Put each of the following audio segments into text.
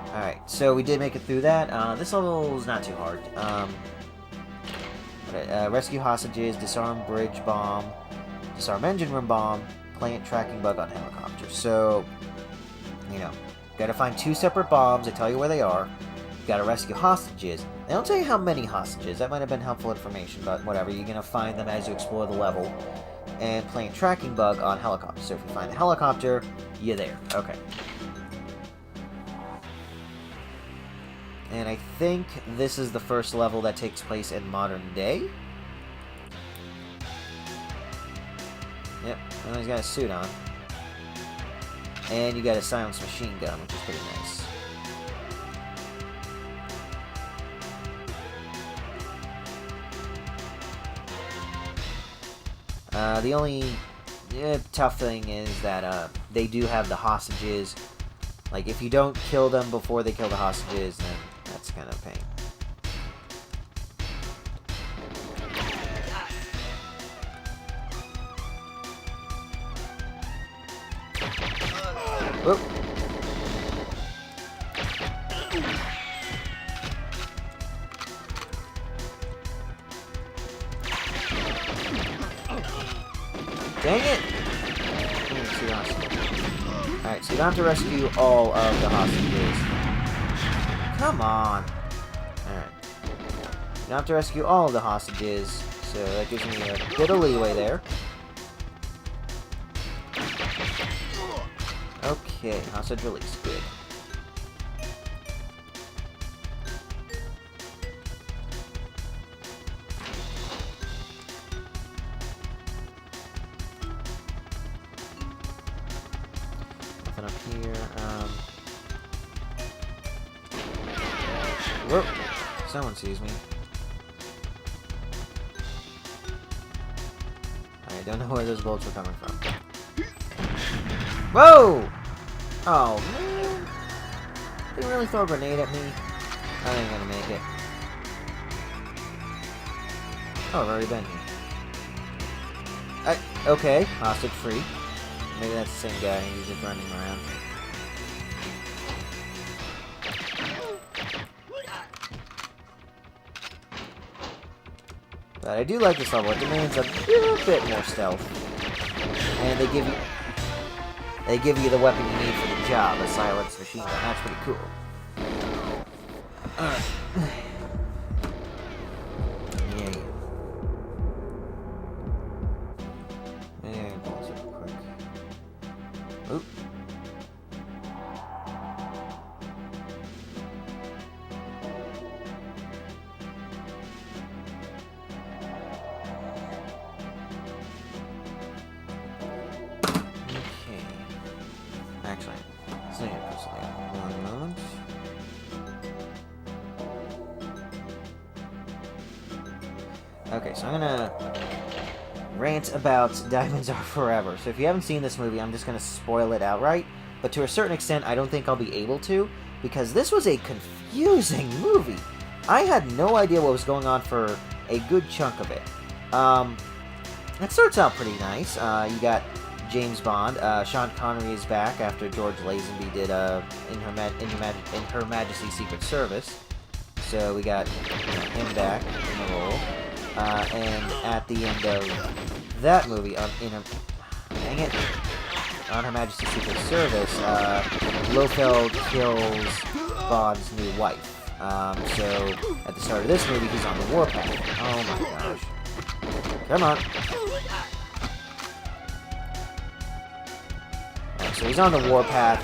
Alright, so we did make it through that. This level is not too hard. Rescue hostages, disarm bridge bomb, disarm engine room bomb, plant tracking bug on helicopter. So, you know, gotta find 2 separate bombs. They tell you where they are. Gotta rescue hostages. They don't tell you how many hostages. That might have been helpful information, but whatever. You're gonna find them as you explore the level. And plant tracking bug on helicopter. So if you find the helicopter, you're there. Okay. And I think this is the first level that takes place in modern day. Yep, well, he's got a suit on. And you got a silenced machine gun, which is pretty nice. The only tough thing is that they do have the hostages. Like, if you don't kill them before they kill the hostages, then that's kind of a pain. Whoop. Dang it! Alright, so you don't have to rescue all of the hostages. Come on! Alright. You don't have to rescue all of the hostages, so that gives me a bit of leeway there. Okay, hostage release. Good. Nothing up here. Whoop! Someone sees me. I don't know where those bullets were coming from. Whoa! Oh, man. They really throw a grenade at me? I ain't gonna make it. Oh, I've already been here. Okay, hostage free. Maybe that's the same guy, he's just running around. But I do like this level. It demands a little bit more stealth. And they give you the weapon you need for the job, a silenced machine gun. That's pretty cool. Alright. Yeah. And pause it real quick. Oop. Actually, let's need to press it down. 1 moment. Okay, so I'm gonna rant about Diamonds Are Forever. So if you haven't seen this movie, I'm just gonna spoil it outright. But to a certain extent, I don't think I'll be able to, because this was a confusing movie. I had no idea what was going on for a good chunk of it. It starts out pretty nice. You got James Bond. Sean Connery is back after George Lazenby did in Her Majesty's Secret Service. So we got him back in the role. And at the end of that movie, on Her Majesty's Secret Service, Blofeld kills Bond's new wife. So at the start of this movie, he's on the warpath. Oh my gosh! Come on. So he's on the warpath,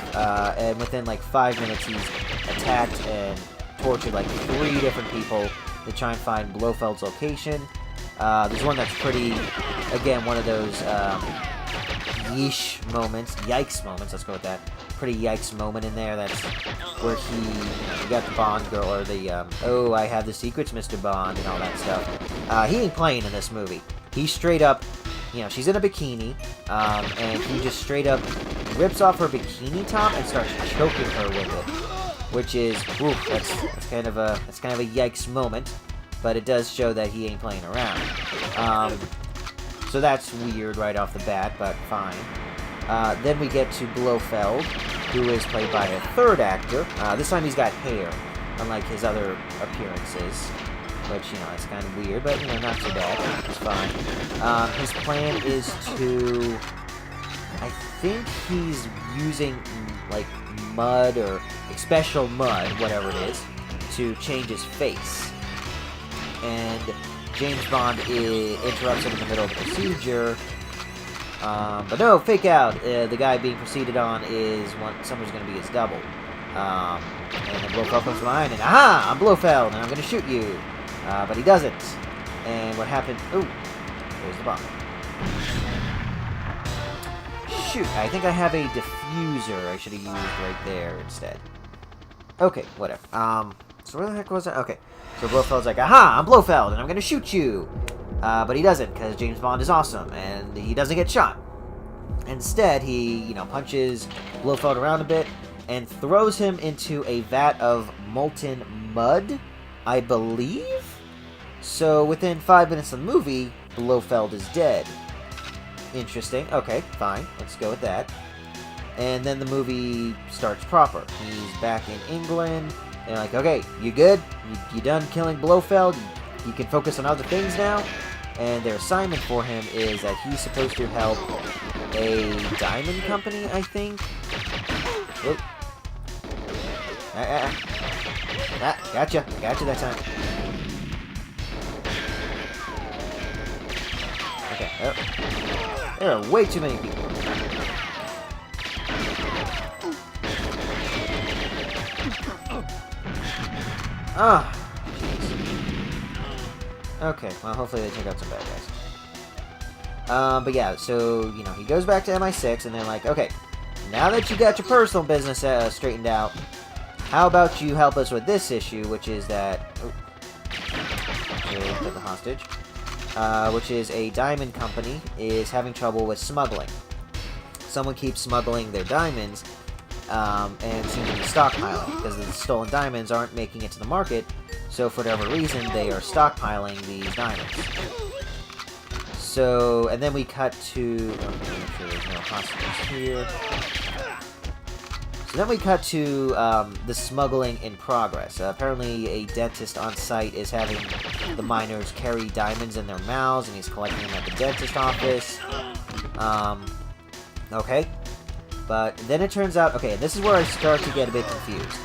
and within like 5 minutes he's attacked and tortured like 3 different people to try and find Blofeld's location. There's one that's pretty, again, one of those yikes moments, let's go with that. Pretty yikes moment in there, that's where you got the Bond girl, or the, oh, I have the secrets, Mr. Bond, and all that stuff. He ain't playing in this movie. He straight up, she's in a bikini, and he just straight up rips off her bikini top and starts choking her with it, which is, oof, that's kind of a yikes moment, but it does show that he ain't playing around. So that's weird right off the bat, but fine. Then we get to Blofeld, who is played by a third actor. This time he's got hair, unlike his other appearances. Which, you know, it's kind of weird, but, you know, not so bad. It's fine. His plan is to... I think he's using, like, mud or special mud, whatever it is, to change his face. And James Bond interrupts him in the middle of the procedure. But no, fake out. The guy being proceeded on is someone's going to be his double. And then Blofeld comes behind, and aha! I'm Blofeld, and I'm going to shoot you. But he doesn't. And what happened... Ooh, there's the bomb. Shoot, I think I have a diffuser I should have used right there instead. Okay, whatever. So where the heck was that? Okay. So Blofeld's like, aha, I'm Blofeld, and I'm gonna shoot you. But he doesn't, because James Bond is awesome, and he doesn't get shot. Instead, he, you know, punches Blofeld around a bit, and throws him into a vat of molten mud, I believe? So within 5 minutes of the movie, Blofeld is dead. Interesting. Okay, fine. Let's go with that. And then the movie starts proper. He's back in England. And like, okay, you good? You done killing Blofeld? You can focus on other things now? And their assignment for him is that he's supposed to help a diamond company, I think? Oop. Gotcha. Gotcha that time. Okay. Oh. There are way too many people. Ah, jeez. Okay, well, hopefully they take out some bad guys. But yeah, so, you know, he goes back to MI6, and they're like, okay, now that you got your personal business straightened out, how about you help us with this issue, which is that... Oh, okay, the hostage. Which is a diamond company, is having trouble with smuggling. Someone keeps smuggling their diamonds, and seems to be stockpiling, because the stolen diamonds aren't making it to the market, so for whatever reason, they are stockpiling these diamonds. So, and then we cut to... Oh, make sure there's no hostages here. So then we cut to the smuggling in progress. Apparently, a dentist on site is having the miners carry diamonds in their mouths, and he's collecting them at the dentist office. Okay. But then it turns out... Okay, this is where I start to get a bit confused.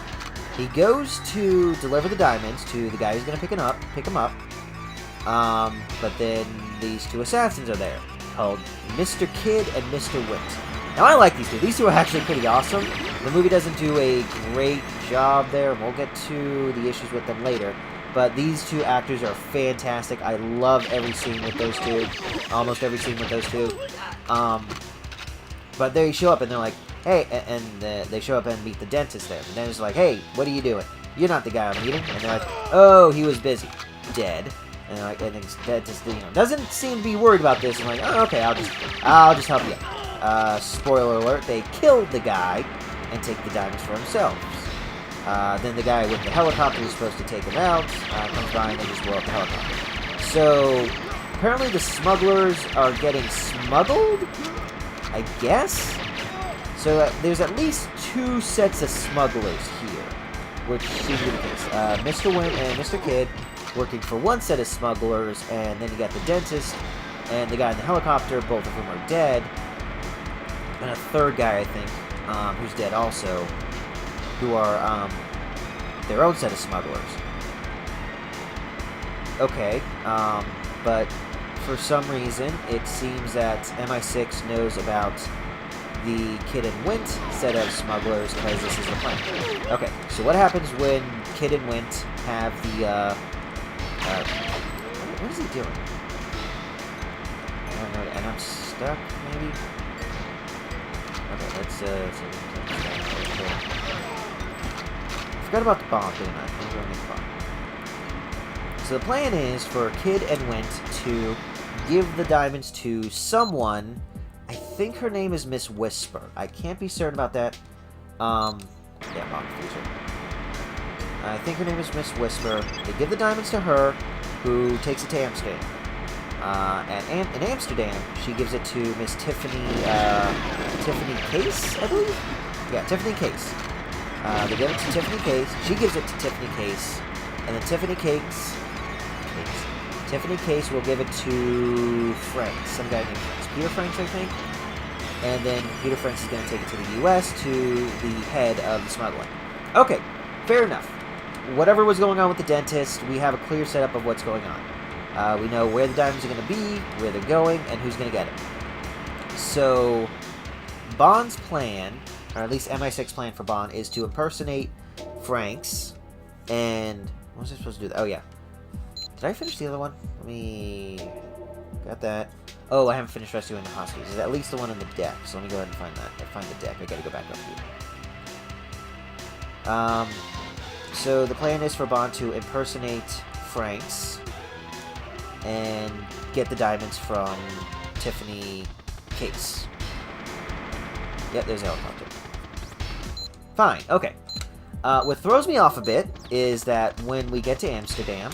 He goes to deliver the diamonds to the guy who's going to pick him up. But then these two assassins are there, called Mr. Kidd and Mr. Wint. Now, I like these two. These two are actually pretty awesome. The movie doesn't do a great job there, and we'll get to the issues with them later. But these two actors are fantastic. I love every scene with those two. Almost every scene with those two. But they show up, and they're like, hey, and they show up and meet the dentist there. The dentist's like, hey, what are you doing? You're not the guy I'm meeting. And they're like, oh, he was busy. Dead. And they're like, and the dentist, you know, doesn't seem to be worried about this. I'm like, oh, okay, I'll just help you. Spoiler alert, they killed the guy and take the diamonds for themselves. Then the guy with the helicopter who's supposed to take him out comes by and they just blow up the helicopter. So, apparently the smugglers are getting smuggled? I guess? So, there's at least 2 sets of smugglers here, which seems to be the case. Mr. Wint and Mr. Kidd working for one set of smugglers, and then you got the dentist and the guy in the helicopter, both of whom are dead. And a third guy, I think, who's dead also, who are their own set of smugglers. Okay, but for some reason, it seems that MI6 knows about the Kidd and Wint set of smugglers because this is the plan. Okay, so what happens when Kidd and Wint have the, what is he doing? I don't know, and I'm stuck, maybe? Okay, let's see. I forgot about the bomb, didn't I? I'm going to make the bomb. So the plan is for Kidd and Wint to give the diamonds to someone. I think her name is Miss Whisper. I can't be certain about that. Yeah, bomb future. I think her name is Miss Whisper. They give the diamonds to her, who takes it to Amsterdam. in Amsterdam, she gives it to Miss Tiffany Case, I believe? Yeah, Tiffany Case. They give it to Tiffany Case. She gives it to Tiffany Case. And then Tiffany Case will give it to Franks. Some guy named Franks. Peter Franks, I think. And then Peter Franks is going to take it to the U.S. to the head of the smuggling. Okay, fair enough. Whatever was going on with the dentist, we have a clear setup of what's going on. We know where the diamonds are going to be, where they're going, and who's going to get it. So, Bond's plan, or at least MI6 plan for Bond, is to impersonate Franks. And what was I supposed to do? Oh, yeah. Did I finish the other one? Let me... Got that. Oh, I haven't finished rescuing the hostages. There's at least the one on the deck, so let me go ahead and find that. Find the deck. I gotta go back up here. So the plan is for Bond to impersonate Franks and get the diamonds from Tiffany Case. Yep, there's a helicopter. Fine, okay. What throws me off a bit is that when we get to Amsterdam,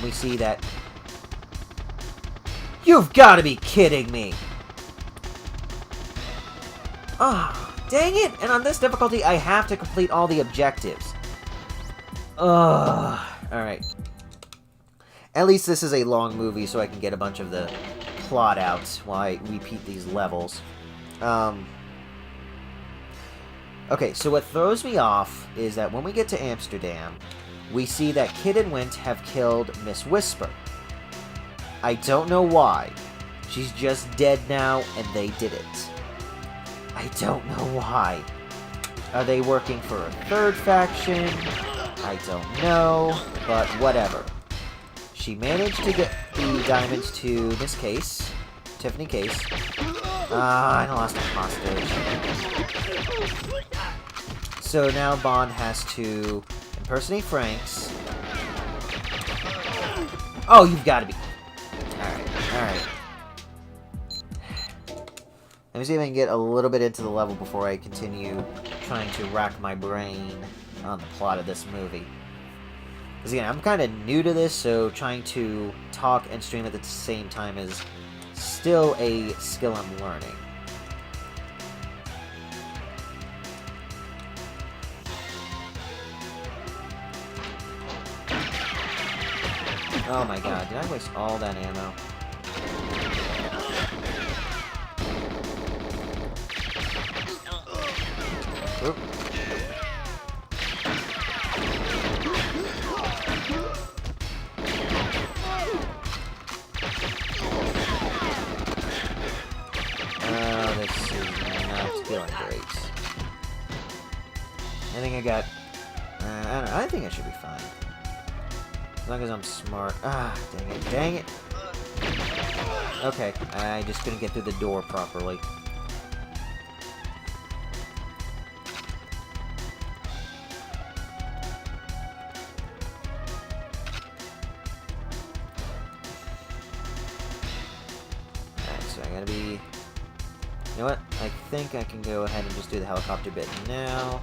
we see that... You've got to be kidding me! Ah, dang it! And on this difficulty, I have to complete all the objectives. Ugh. Alright. At least this is a long movie, so I can get a bunch of the plot out while I repeat these levels. Okay, so what throws me off is that when we get to Amsterdam, we see that Kid and Wint have killed Miss Whisper. I don't know why. She's just dead now, and they did it. I don't know why. Are they working for a third faction? I don't know, but whatever. She managed to get the diamonds to Miss Case, Tiffany Case. I lost a hostage. So now Bond has to impersonate Franks. Oh, you've got to be... Alright. Let me see if I can get a little bit into the level before I continue trying to rack my brain on the plot of this movie. Because again, I'm kind of new to this, so trying to talk and stream at the same time is still a skill I'm learning. Oh my god, did I waste all that ammo? Oop. This is not feeling great. I think I got... I don't know, I think I should be fine. As long as I'm smart. Ah, dang it. Okay, I just couldn't get through the door properly. Alright, so I gotta be... You know what? I think I can go ahead and just do the helicopter bit now.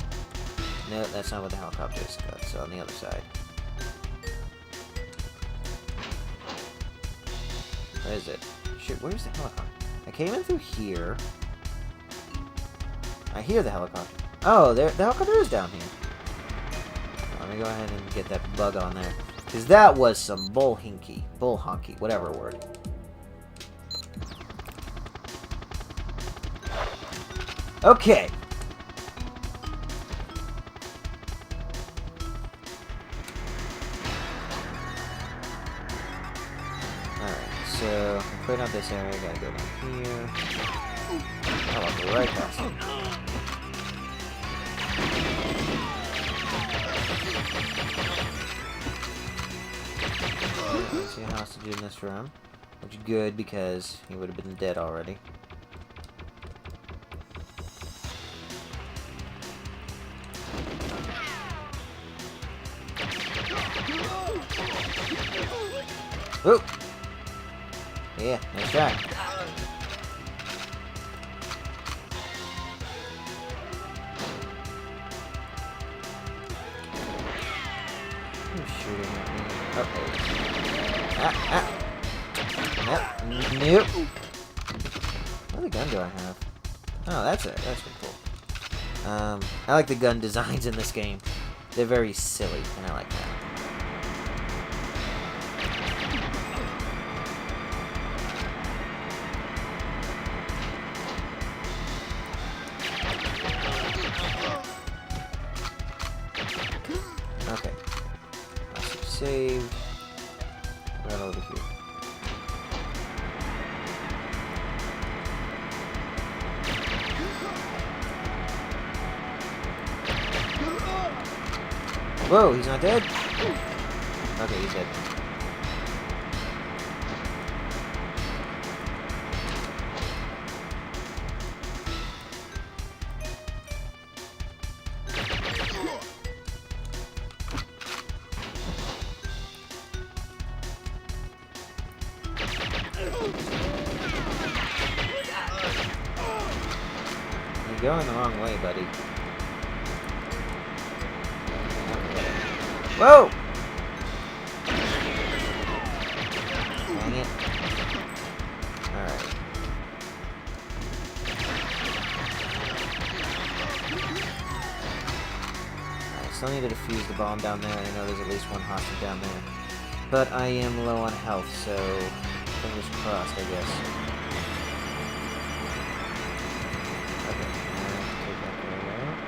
No, that's not what the helicopter is. That's on the other side. Where is it? Shoot, where's the helicopter? I came in through here. I hear the helicopter. Oh, the helicopter is down here. Let me go ahead and get that bug on there. Because that was some bull honky, whatever word. Okay. So, I'm clearing out this area, gotta go down here. Oh, I'll go right past it. See a hostage in this room. Which is good, because he would have been dead already. Oop! Yeah, nice try. Who's shooting at me? Uh-oh. Ah! Nope. Nope. What other gun do I have? Oh, that's it. That's pretty cool. I like the gun designs in this game. They're very silly, and I like that. Okay. Saved. Right over here. Whoa, he's not dead? Okay, he's dead. You're going the wrong way, buddy. Whoa! Dang it. Alright. I still need to defuse the bomb down there. I know there's at least one hostage down there. But I am low on health, so fingers crossed, I guess. Okay, take that guy out.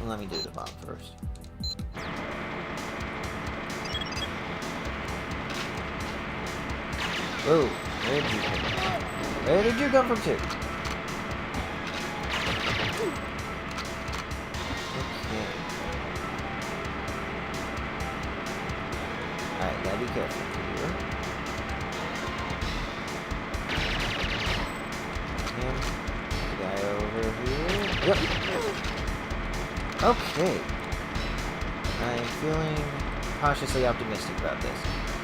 Let me do the bomb first. Whoa, where did you come from? Where did you come from, too? Okay. Alright, gotta be careful here. And the guy over here. Yep. Okay. I'm feeling cautiously optimistic about this.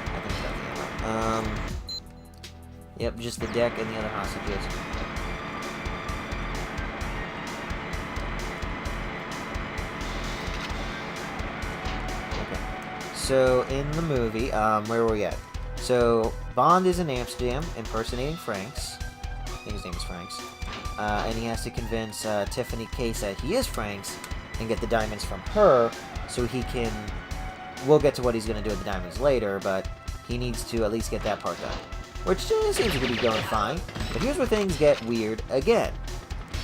I think that's the ammo. Yep, just the deck and the other hostages. Okay. So, in the movie, where were we at? So, Bond is in Amsterdam, impersonating Franks. I think his name is Franks. And he has to convince Tiffany Case that he is Franks and get the diamonds from her so he can... We'll get to what he's going to do with the diamonds later, but he needs to at least get that part done. Which seems to be going fine. But here's where things get weird again.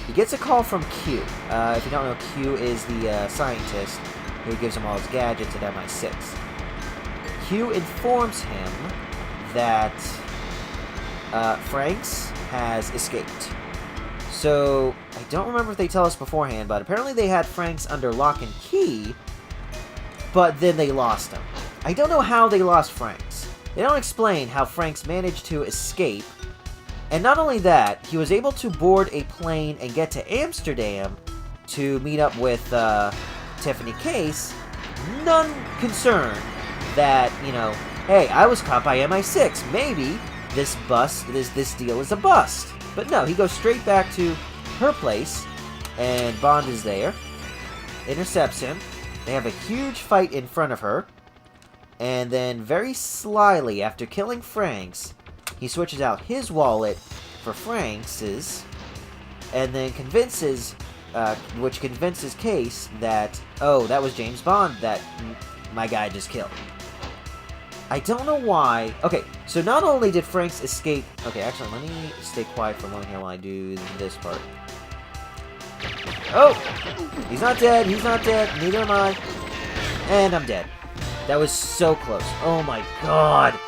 He gets a call from Q. If you don't know, Q is the scientist who gives him all his gadgets at MI6. Q informs him that Franks has escaped. So, I don't remember if they tell us beforehand, but apparently they had Franks under lock and key, but then they lost him. I don't know how they lost Franks. They don't explain how Franks managed to escape, and not only that, he was able to board a plane and get to Amsterdam to meet up with Tiffany Case, none concerned that, you know, hey, I was caught by MI6, maybe this deal is a bust. But no, he goes straight back to her place, and Bond is there, intercepts him, they have a huge fight in front of her, and then very slyly, after killing Franks, he switches out his wallet for Franks's, and then convinces Case that, oh, that was James Bond that my guy just killed. I don't know why. Okay, so not only did Franks escape... Okay, actually, let me stay quiet for a moment here while I do this part. Oh! He's not dead, he's not dead, neither am I. And I'm dead. That was so close. Oh my god!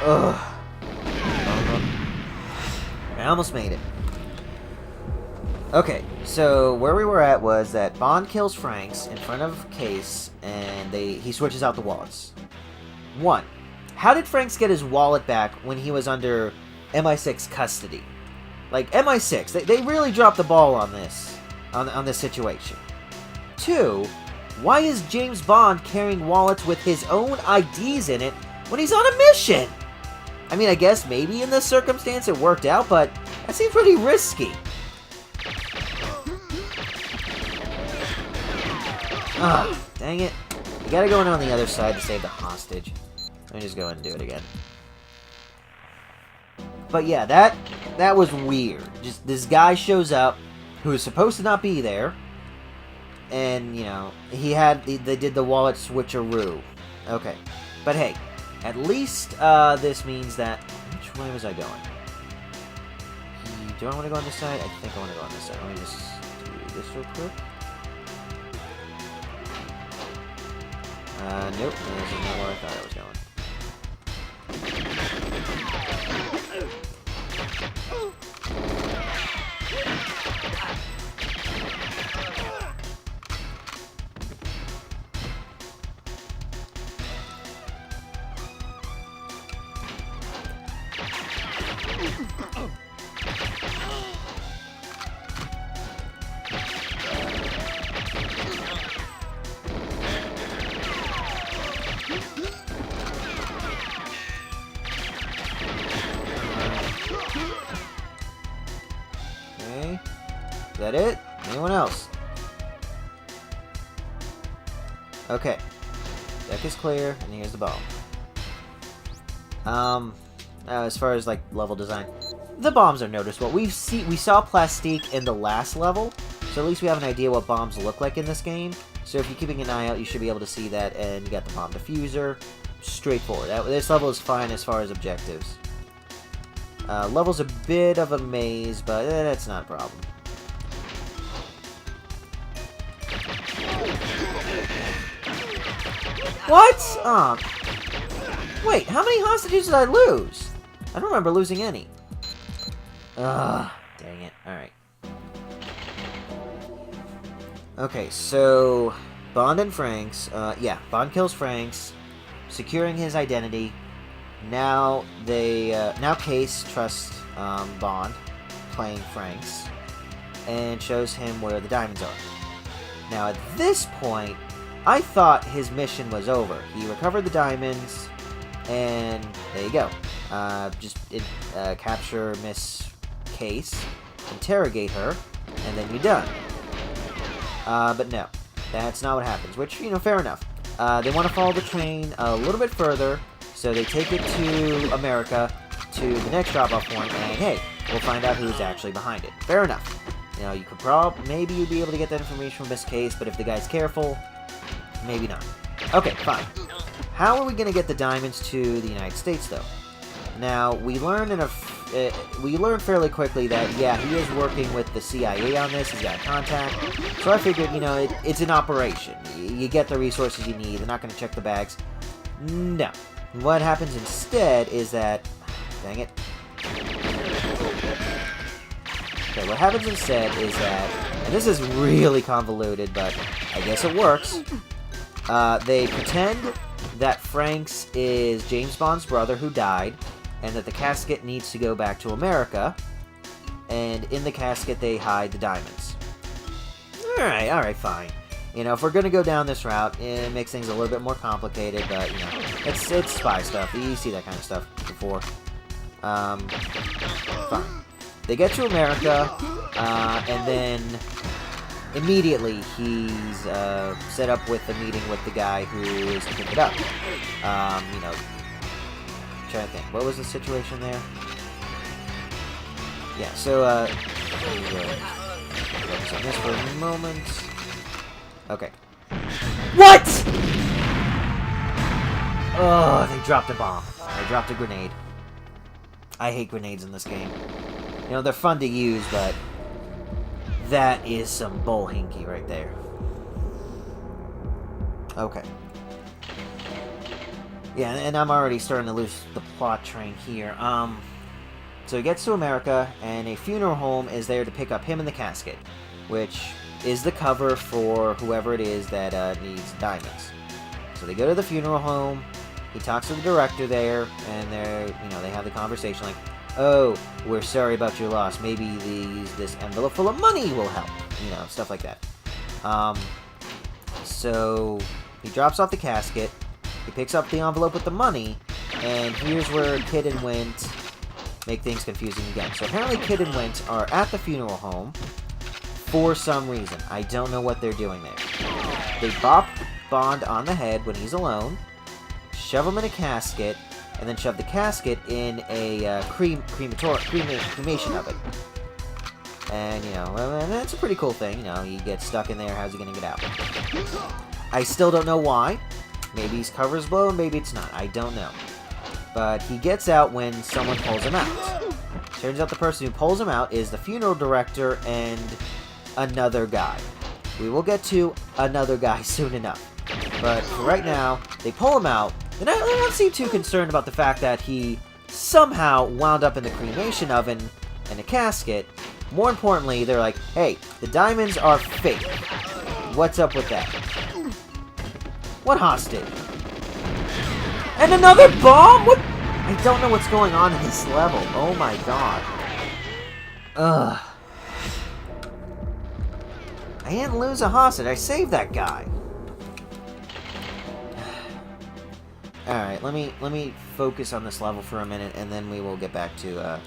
Ugh. I almost made it. Okay, so where we were at was that Bond kills Franks in front of Case, and he switches out the wallets. 1. How did Franks get his wallet back when he was under MI6 custody? Like, MI6, they really dropped the ball on this, on this situation. 2. Why is James Bond carrying wallets with his own IDs in it when he's on a mission? I mean, I guess maybe in this circumstance it worked out, but that seems pretty risky. Ah, dang it. You gotta go in on the other side to save the hostage. Let me just go ahead and do it again. But yeah, that was weird. Just this guy shows up who is supposed to not be there. And, you know, they did the wallet switcheroo. Okay. But hey, at least this means that... Which way was I going? Do I want to go on this side? I think I want to go on this side. Let me just do this real quick. Nope. This is not where I thought I was going. Okay. Is that it? Anyone else? Okay. Deck is clear, and here's the bomb. As far as like level design, the bombs are noticeable. We saw Plastique in the last level, so at least we have an idea what bombs look like in this game. So if you're keeping an eye out, you should be able to see that. And you got the bomb diffuser. Straightforward. This level is fine as far as objectives. Level's a bit of a maze, but that's not a problem. What? Wait, how many hostages did I lose? I don't remember losing any. Ugh, dang it. Alright. Okay, so... Bond and Franks. Yeah, Bond kills Franks, securing his identity. Now now Case trusts Bond, playing Franks, and shows him where the diamonds are. Now at this point, I thought his mission was over. He recovered the diamonds, and there you go. Capture Miss Case, interrogate her, and then you're done. But no, that's not what happens, which, you know, fair enough. They want to follow the train a little bit further, so they take it to America, to the next drop-off point, and hey, we'll find out who's actually behind it. Fair enough. You know, you could maybe you'd be able to get that information from Miss Case, but if the guy's careful, maybe not. Okay, fine. How are we going to get the diamonds to the United States, though? Now, we learned fairly quickly that, yeah, he is working with the CIA on this. He's got contact. So I figured, you know, it's an operation. You get the resources you need. They're not going to check the bags. No. What happens instead is that... Dang it. Okay, what happens instead is that... And this is really convoluted, but I guess it works. They pretend that Franks is James Bond's brother who died, and that the casket needs to go back to America, and in the casket they hide the diamonds. Alright, fine. You know, if we're gonna go down this route, it makes things a little bit more complicated, but, you know, it's spy stuff. You see that kind of stuff before. Fine. They get to America, and then immediately he's set up with a meeting with the guy who is to pick it up. You know, I'm trying to think. What was the situation there? Yeah, so, focus on this for a moment. Okay. What?! Oh, they dropped a bomb. They dropped a grenade. I hate grenades in this game. You know, they're fun to use, but that is some bullhinky right there. Okay. Yeah, and I'm already starting to lose the plot train here. So he gets to America, and a funeral home is there to pick up him in the casket, which is the cover for whoever it is that needs diamonds. So they go to the funeral home. He talks to the director there, and they have the conversation like, "Oh, we're sorry about your loss. Maybe this envelope full of money will help." You know, stuff like that. So he drops off the casket. He picks up the envelope with the money, and here's where Kid and Wint make things confusing again. So apparently Kid and Wint are at the funeral home for some reason. I don't know what they're doing there. they bop Bond on the head when he's alone, shove him in a casket, and then shove the casket in a cremation oven. And, and that's a pretty cool thing. He gets stuck in there. How's he going to get out? I still don't know why. Maybe his cover's blown, maybe it's not. I don't know. But he gets out when someone pulls him out. Turns out the person who pulls him out is the funeral director and another guy. We will get to another guy soon enough. But for right now, they pull him out. And I don't seem too concerned about the fact that he somehow wound up in the cremation oven in a casket. More importantly, they're like, hey, the diamonds are fake. What's up with that? What hostage? And another bomb? What? I don't know what's going on in this level. Oh my god. Ugh. I didn't lose a hostage. I saved that guy. Alright, let me focus on this level for a minute, and then we will get back to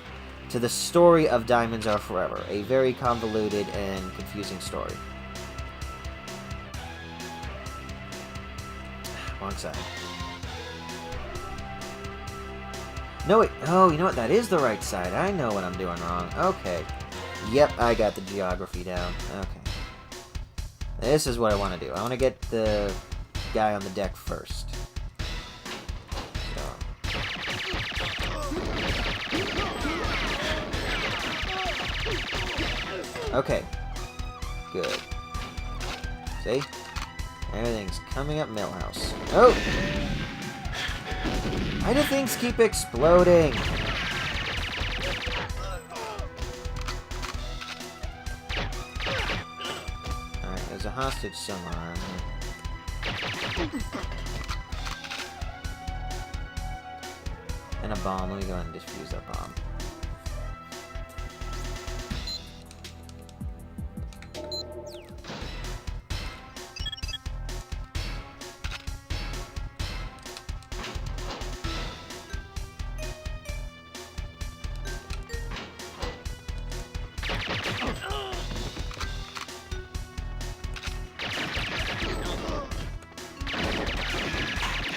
the story of Diamonds Are Forever. A very convoluted and confusing story. Wrong side. No, wait. Oh, you know what? That is the right side. I know what I'm doing wrong. Okay. Yep, I got the geography down. Okay. This is what I want to do. I want to get the guy on the deck first. Okay. Good. See? Everything's coming up Millhouse. Oh! Why do things keep exploding? Alright, there's a hostage somewhere around here. And a bomb. Let me go ahead and defuse that bomb.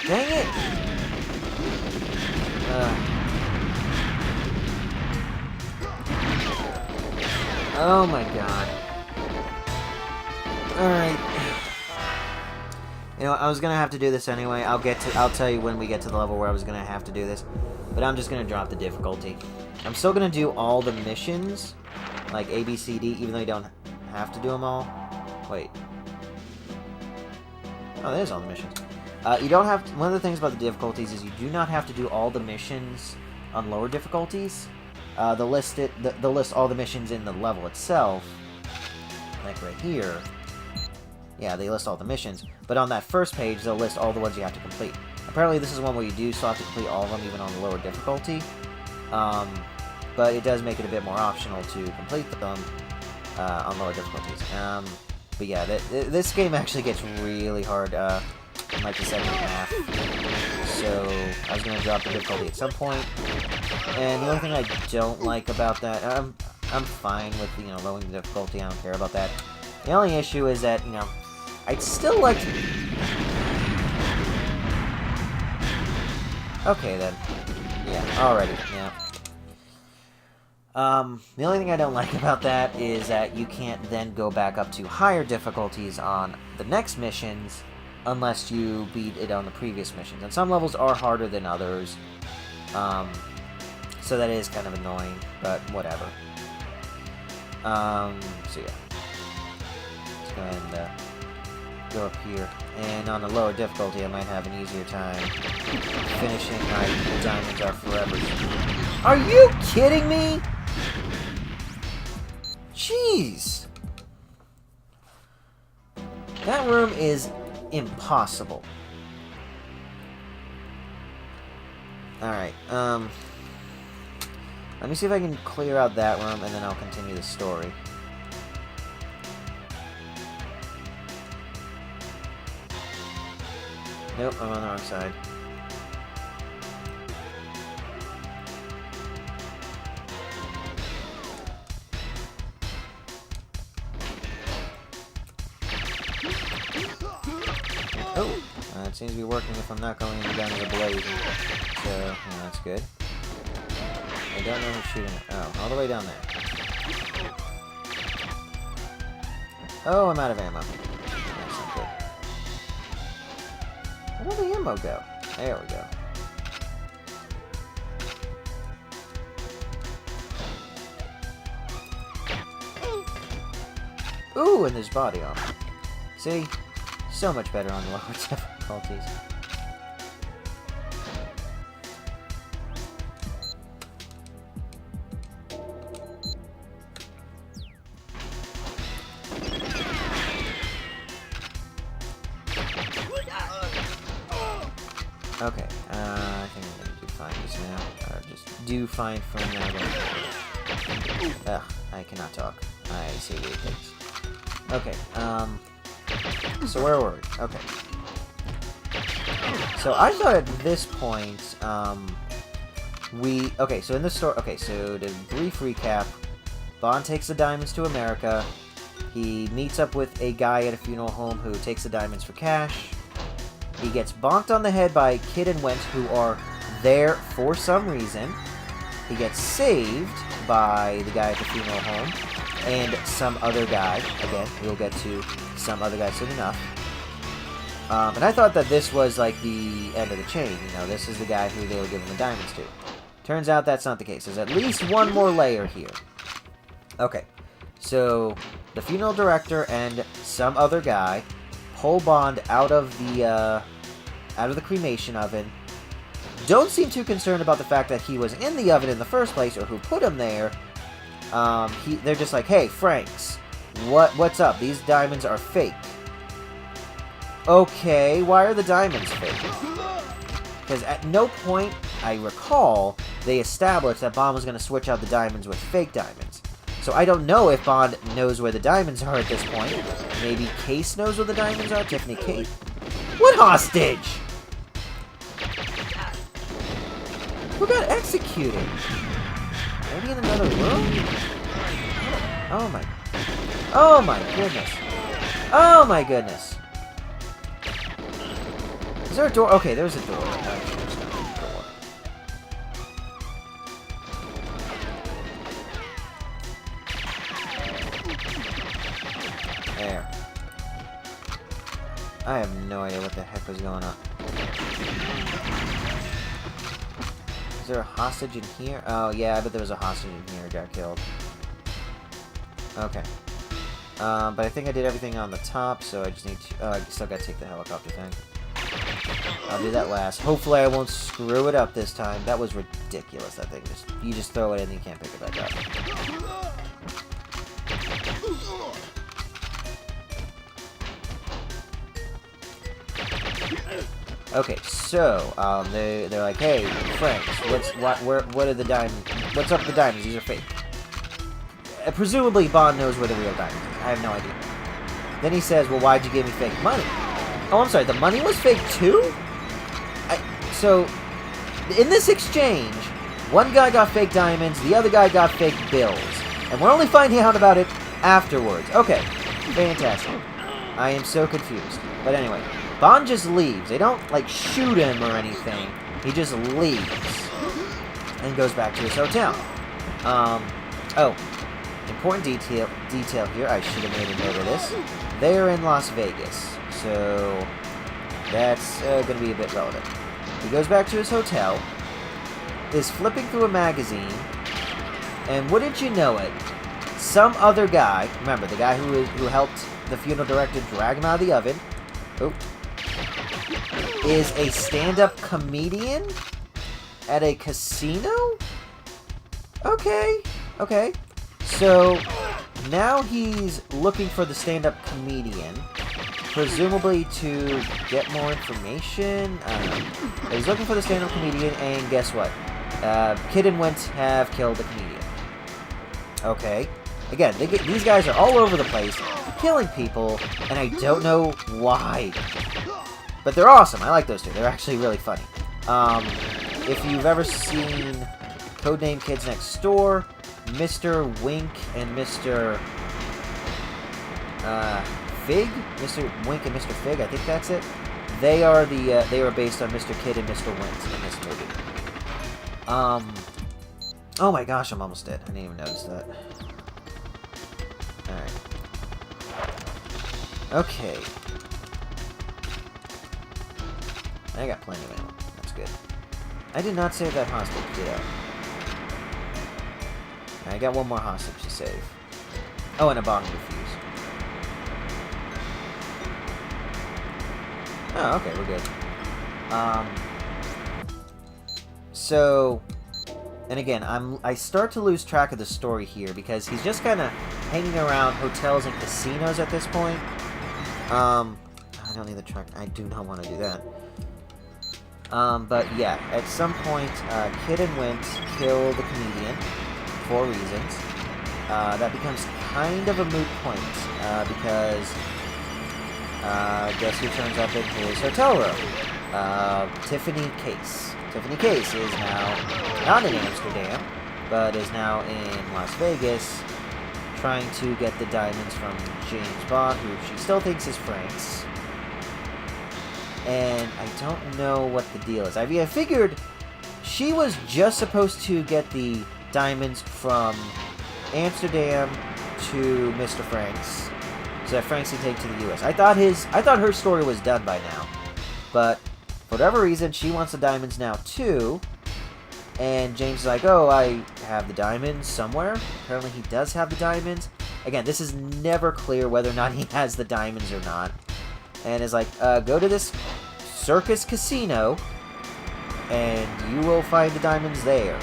Dang it! Oh my god. Alright. I was gonna have to do this anyway. I'll tell you when we get to the level where I was gonna have to do this. But I'm just gonna drop the difficulty. I'm still gonna do all the missions, like A, B, C, D, even though you don't have to do them all. Wait. Oh, there's all the missions. You don't have to, one of the things about the difficulties is you do not have to do all the missions on lower difficulties. They'll list all the missions in the level itself, like right here. Yeah, they list all the missions, but on that first page, they'll list all the ones you have to complete. Apparently, this is one where you do still have to complete all of them, even on the lower difficulty. But it does make it a bit more optional to complete them on lower difficulties. But yeah, this game actually gets really hard. Like the second half. So I was gonna drop the difficulty at some point. And the only thing I don't like about that, I'm fine with lowering the difficulty. I don't care about that. The only issue is that I'd still like to. Okay then. Yeah. Already. Yeah. The only thing I don't like about that is that you can't then go back up to higher difficulties on the next missions unless you beat it on the previous missions. And some levels are harder than others, so that is kind of annoying, but whatever. So yeah. Let's go ahead and go up here. And on a lower difficulty, I might have an easier time finishing my Diamonds Are Forever. Are you kidding me? Jeez! That room is impossible. Alright, let me see if I can clear out that room, and then I'll continue the story. Nope, I'm on the wrong side. seems to be working if I'm not going down to the blaze. So, yeah, that's good. I don't know who's shooting it. Oh, all the way down there. Oh, I'm out of ammo. That's not good. Where did the ammo go? There we go. Ooh, and there's body armor. See? So much better on lower difficulties. Okay, I think I'm gonna do fine just now. Or just do fine for now. Ugh, I cannot talk. I say weird things. Okay, so where were we? Okay. So I thought at this point, okay, so in the story, okay, so to brief recap, Bond takes the diamonds to America. He meets up with a guy at a funeral home who takes the diamonds for cash. He gets bonked on the head by Kid and Went, who are there for some reason. He gets saved by the guy at the funeral home and some other guy. Again, we'll get to some other guy soon enough. And I thought that this was like the end of the chain. You know, this is the guy who they were giving the diamonds to. Turns out that's not the case. There's at least one more layer here. Okay, so the funeral director and some other guy pull Bond out of the cremation oven. Don't seem too concerned about the fact that he was in the oven in the first place or who put him there. They're just like, hey, Franks, what's up? These diamonds are fake. Okay, why are the diamonds fake? Because at no point, I recall, they established that Bond was going to switch out the diamonds with fake diamonds. So I don't know if Bond knows where the diamonds are at this point. Maybe Case knows where the diamonds are? Tiffany Case? What hostage? Who got executed? Maybe in another room? Oh my... Oh my goodness. Oh my goodness. Is there a door? Okay, there's a door. Actually, there's not a door. There. I have no idea what the heck was going on. Is there a hostage in here? Oh, yeah, I bet there was a hostage in here who got killed. Okay. But I think I did everything on the top, so I just need to... I still gotta take the helicopter thing. I'll do that last. Hopefully I won't screw it up this time. That was ridiculous, that thing. You just throw it in and you can't pick it back up. Okay, so they're like, hey, Franks, what are the diamonds? What's up with the diamonds? These are fake. Presumably Bond knows where the real diamonds are. I have no idea. Then he says, well, why'd you give me fake money? Oh, I'm sorry, the money was fake too? So, in this exchange, one guy got fake diamonds, the other guy got fake bills. And we're only finding out about it afterwards. Okay, fantastic. I am so confused. But anyway, Bond just leaves. They don't, like, shoot him or anything. He just leaves. And goes back to his hotel. Oh, important detail here. I should have made a note of this. They're in Las Vegas. So, that's going to be a bit relevant. He goes back to his hotel, is flipping through a magazine, and wouldn't you know it, some other guy, remember, the guy who helped the funeral director drag him out of the oven, is a stand-up comedian at a casino? Okay. So, now he's looking for the stand-up comedian, presumably to get more information. I don't know. He's looking for the stand-up comedian, and guess what? Kid and Went have killed the comedian. Okay. Again, these guys are all over the place, killing people, and I don't know why. But they're awesome. I like those two. They're actually really funny. If you've ever seen Codename Kids Next Door, Mr. Wink and Mr. Fig? Mr. Wink and Mr. Fig, I think that's it. they are they were based on Mr. Kidd and Mr. Wint in this movie. Oh my gosh, I'm almost dead. I didn't even notice that. Alright. Okay. I got plenty of ammo. That's good. I did not save that hostage. Get out. I got one more hostage to save. Oh, and a bomb defuse. Oh, okay, we're good. So, and again, I start to lose track of the story here because he's just kind of hanging around hotels and casinos at this point. I don't need the truck. I do not want to do that. But yeah, at some point, Kidd and Wint kill the comedian for reasons. That becomes kind of a moot point because guess who turns up at his hotel room? Tiffany Case. Tiffany Case is now not in Amsterdam, but is now in Las Vegas, trying to get the diamonds from James Bond, who she still thinks is Frank's. And I don't know what the deal is. I mean, I figured she was just supposed to get the diamonds from Amsterdam to Mr. Frank's, so that Frank's could take to the U.S. I thought her story was done by now, but for whatever reason, she wants the diamonds now too. And James is like, "Oh, I have the diamonds somewhere." Apparently, he does have the diamonds. Again, this is never clear whether or not he has the diamonds or not. And is like, "Go to this circus casino, and you will find the diamonds there."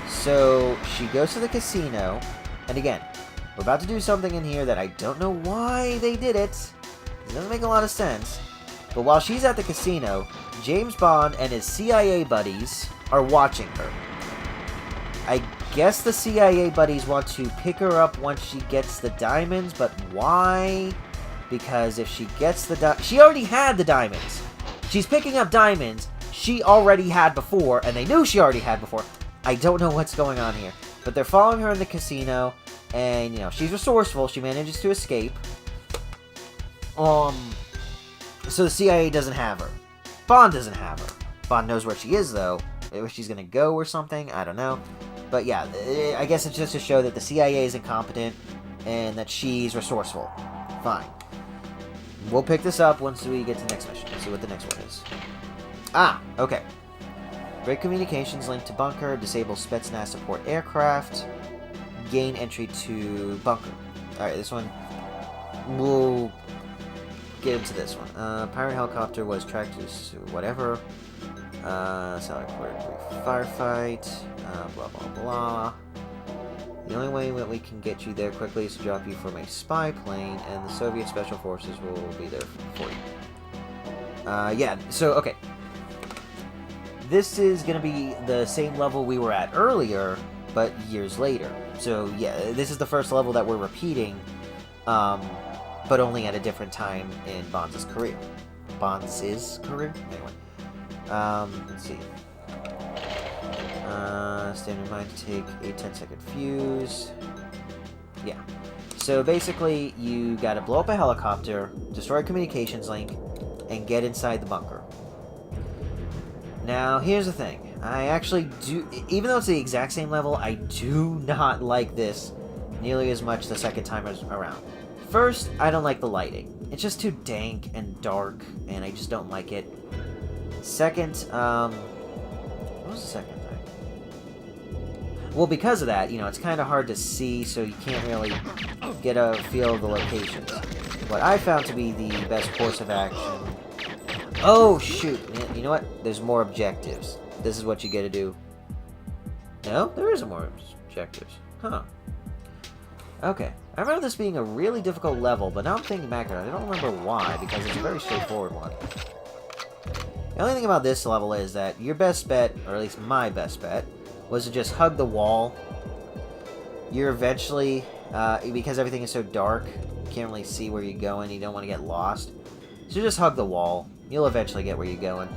So she goes to the casino, and again, we're about to do something in here that I don't know why they did it. It doesn't make a lot of sense. But while she's at the casino, James Bond and his CIA buddies are watching her. I guess the CIA buddies want to pick her up once she gets the diamonds, but why? Because if she gets the she already had the diamonds. She's picking up diamonds she already had before, and they knew she already had before. I don't know what's going on here. But they're following her in the casino, and, you know, she's resourceful. She manages to escape. So the CIA doesn't have her. Bond doesn't have her. Bond knows where she is, though. Where she's gonna go or something. I don't know. But yeah, I guess it's just to show that the CIA is incompetent, and that she's resourceful. Fine. We'll pick this up once we get to the next mission. Let's see what the next one is. Ah, okay. Break communications link to bunker. Disable Spetsnaz support aircraft. Gain entry to bunker. Alright, this one. We'll get into this one. Pirate helicopter was tracked to whatever. Satellite reported brief firefight. Blah, blah, blah. The only way that we can get you there quickly is to drop you from a spy plane, and the Soviet Special Forces will be there for you. Yeah, so, okay. This is going to be the same level we were at earlier, but years later. So, yeah, this is the first level that we're repeating, but only at a different time in Bond's career. Bond's career? Anyway. Let's see. Stand in mind to take a 10-second fuse. Yeah. So basically, you gotta blow up a helicopter, destroy a communications link, and get inside the bunker. Now, here's the thing. I actually do, even though it's the exact same level, I do not like this nearly as much the second time around. First, I don't like the lighting. It's just too dank and dark, and I just don't like it. Second, what was the second thing? Well, because of that, you know, it's kind of hard to see, so you can't really get a feel of the locations. What I found to be the best course of action... Oh, shoot! You know what? There's more objectives. This is what you get to do. No? There isn't more objectives. Huh. Okay. I remember this being a really difficult level, but now I'm thinking back on it, I don't remember why, because it's a very straightforward one. The only thing about this level is that your best bet, or at least my best bet, was to just hug the wall. You're eventually, because everything is so dark, you can't really see where you're going, you don't want to get lost. So just hug the wall. You'll eventually get where you're going.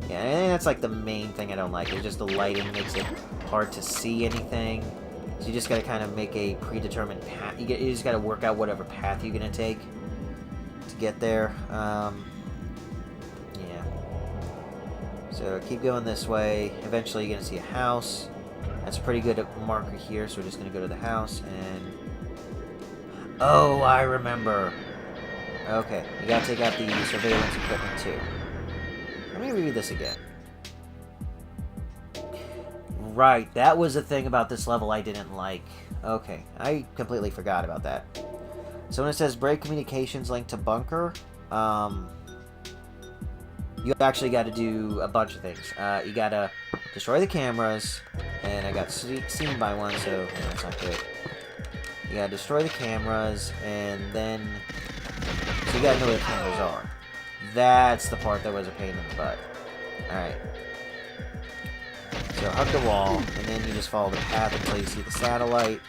Yeah, I think that's like the main thing I don't like. It's just the lighting makes it hard to see anything. So you just gotta kind of make a predetermined path. You just gotta work out whatever path you're gonna take to get there. Yeah. So keep going this way. Eventually you're gonna see a house. That's a pretty good marker here, so we're just gonna go to the house and... Oh, I remember! Okay, you gotta take out the surveillance equipment too. Let me read this again. Right, that was the thing about this level I didn't like. Okay, I completely forgot about that. So when it says break communications linked to bunker, you actually got to do a bunch of things. You got to destroy the cameras, and I got seen by one, so that's not good. You got to destroy the cameras, and then... So you got to know where the cameras are. That's the part that was a pain in the butt. Alright. So hug the wall, and then you just follow the path until you see the satellite.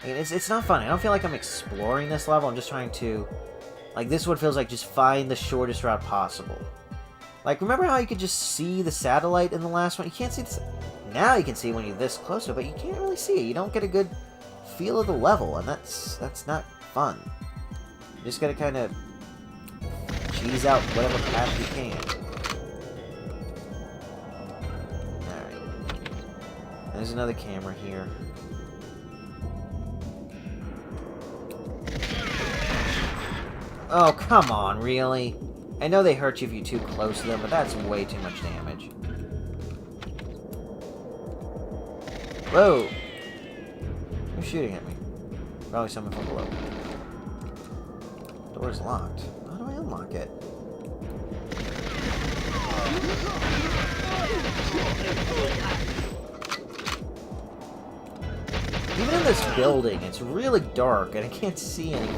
And it's not fun. I don't feel like I'm exploring this level. I'm just trying to... Like, this one feels like just find the shortest route possible. Like, remember how you could just see the satellite in the last one? You can't see this... Now you can see when you're this close to it, but you can't really see it. You don't get a good feel of the level, and that's not fun. You just gotta kind of cheese out whatever path you can. There's another camera here. Oh, come on, really? I know they hurt you if you're too close to them, but that's way too much damage. Whoa! Who's shooting at me? Probably someone from below. Door's locked. How do I unlock it? Even in this building, it's really dark, and I can't see anything.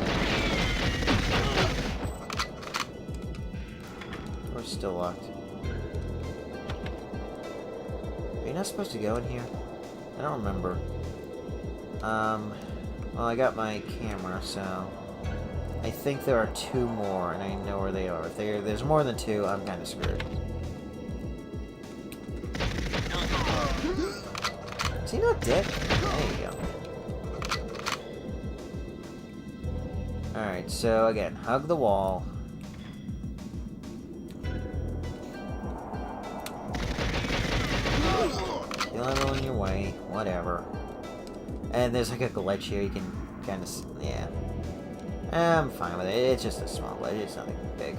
Door's still locked. Are you not supposed to go in here? I don't remember. Well, I got my camera, so... I think there are 2 more, and I know where they are. If there's more than 2, I'm kind of screwed. Is he not dead? There you go. Alright, so again, hug the wall. Kill everyone in your way, whatever. And there's like a glitch here, you can kind of... yeah. I'm fine with it, it's just a small glitch, it's nothing big.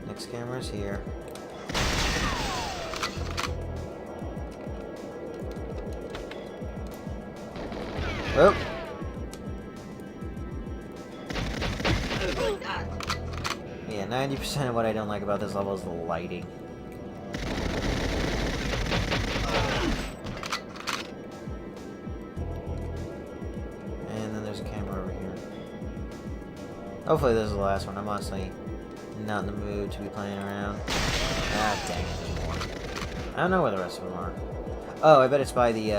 Next camera's here. Oh! Yeah, 90% of what I don't like about this level is the lighting. And then there's a camera over here. Hopefully this is the last one. I'm honestly not in the mood to be playing around. Ah, dang it, there's more. I don't know where the rest of them are. Oh, I bet it's by the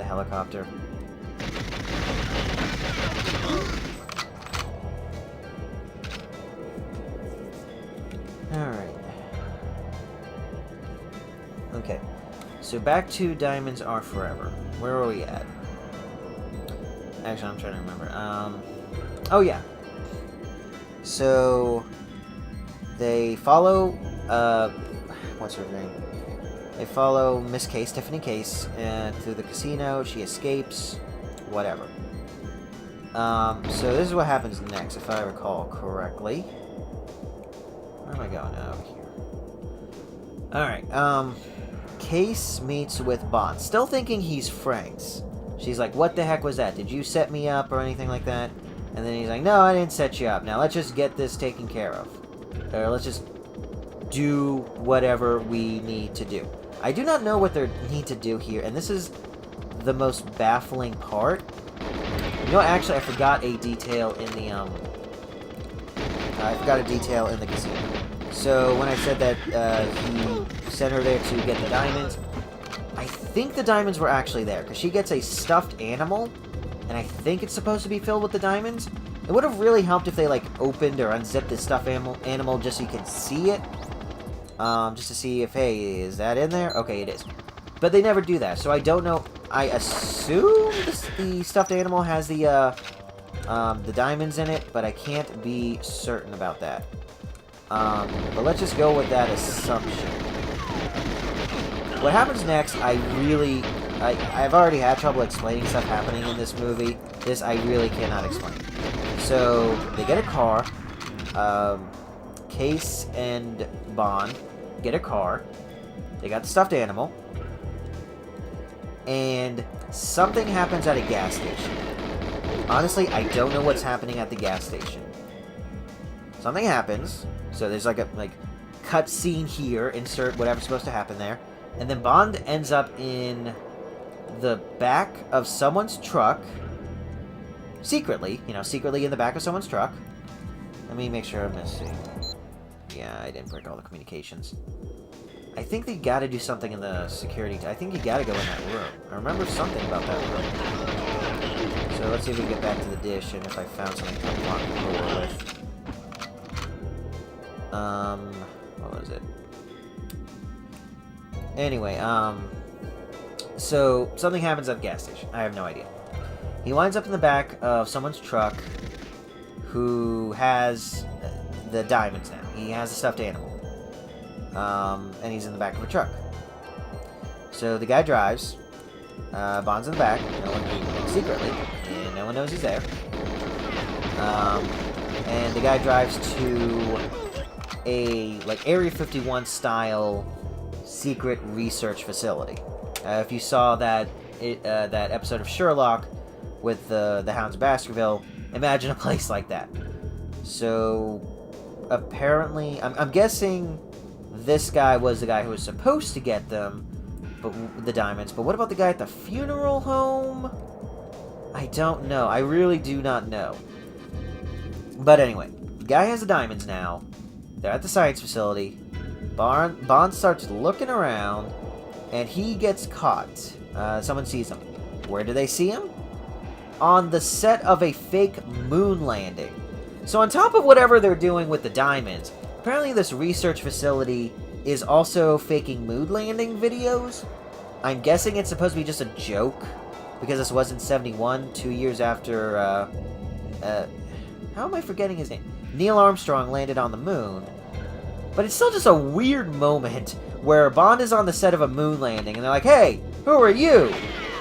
helicopter. Alright. Okay. So back to Diamonds Are Forever. Where are we at? Actually, I'm trying to remember. Oh yeah. So they follow what's her name? They follow Miss Case, Tiffany Case, through the casino. She escapes. Whatever. So this is what happens next, if I recall correctly. Where am I going now? Here. Alright, Case meets with Bond. Still thinking he's Frank's. She's like, what the heck was that? Did you set me up or anything like that? And then he's like, no, I didn't set you up. Now let's just get this taken care of. Or let's just do whatever we need to do. I do not know what they need to do here, and this is the most baffling part. You know, actually, I forgot a detail in the, casino. So, when I said that, he sent her there to get the diamonds, I think the diamonds were actually there, because she gets a stuffed animal, and I think it's supposed to be filled with the diamonds. It would have really helped if they, like, opened or unzipped the stuffed animal just so you can see it. Just to see if, hey, is that in there? Okay, it is. But they never do that, so I don't know. I assume the stuffed animal has the diamonds in it, but I can't be certain about that. But let's just go with that assumption. What happens next, I've already had trouble explaining stuff happening in this movie. This I really cannot explain. So, they get a car. Case and Bond get a car. They got the stuffed animal. And something happens at a gas station. Honestly, I don't know what's happening at the gas station. Something happens. So there's like a cut scene here. Insert whatever's supposed to happen there. And then Bond ends up in the back of someone's truck. Secretly. Secretly in the back of someone's truck. Let me make sure I'm missing. Yeah, I didn't break all the communications. I think they gotta do something in the security. I think you gotta go in that room. I remember something about that room. So let's see if we can get back to the dish and if I found something to unlock the door with. What was it? Anyway, so something happens at the gas station. I have no idea. He winds up in the back of someone's truck who has the diamonds now. He has a stuffed animal. And he's in the back of a truck. So the guy drives. Bond's in the back. Secretly. And no one knows he's there. And the guy drives to a Area 51 style secret research facility. If you saw that episode of Sherlock with the Hounds of Baskerville, imagine a place like that. So apparently, I'm guessing this guy was the guy who was supposed to get them, but the diamonds. But what about the guy at the funeral home? I don't know. I really do not know. But anyway, the guy has the diamonds now. They're at the science facility. Bond starts looking around, and he gets caught. Someone sees him. Where do they see him? On the set of a fake moon landing. So on top of whatever they're doing with the diamonds, apparently this research facility is also faking moon landing videos. I'm guessing it's supposed to be just a joke, because this was in 71, 2 years after, how am I forgetting his name? Neil Armstrong landed on the moon. But it's still just a weird moment where Bond is on the set of a moon landing, and they're like, hey, who are you?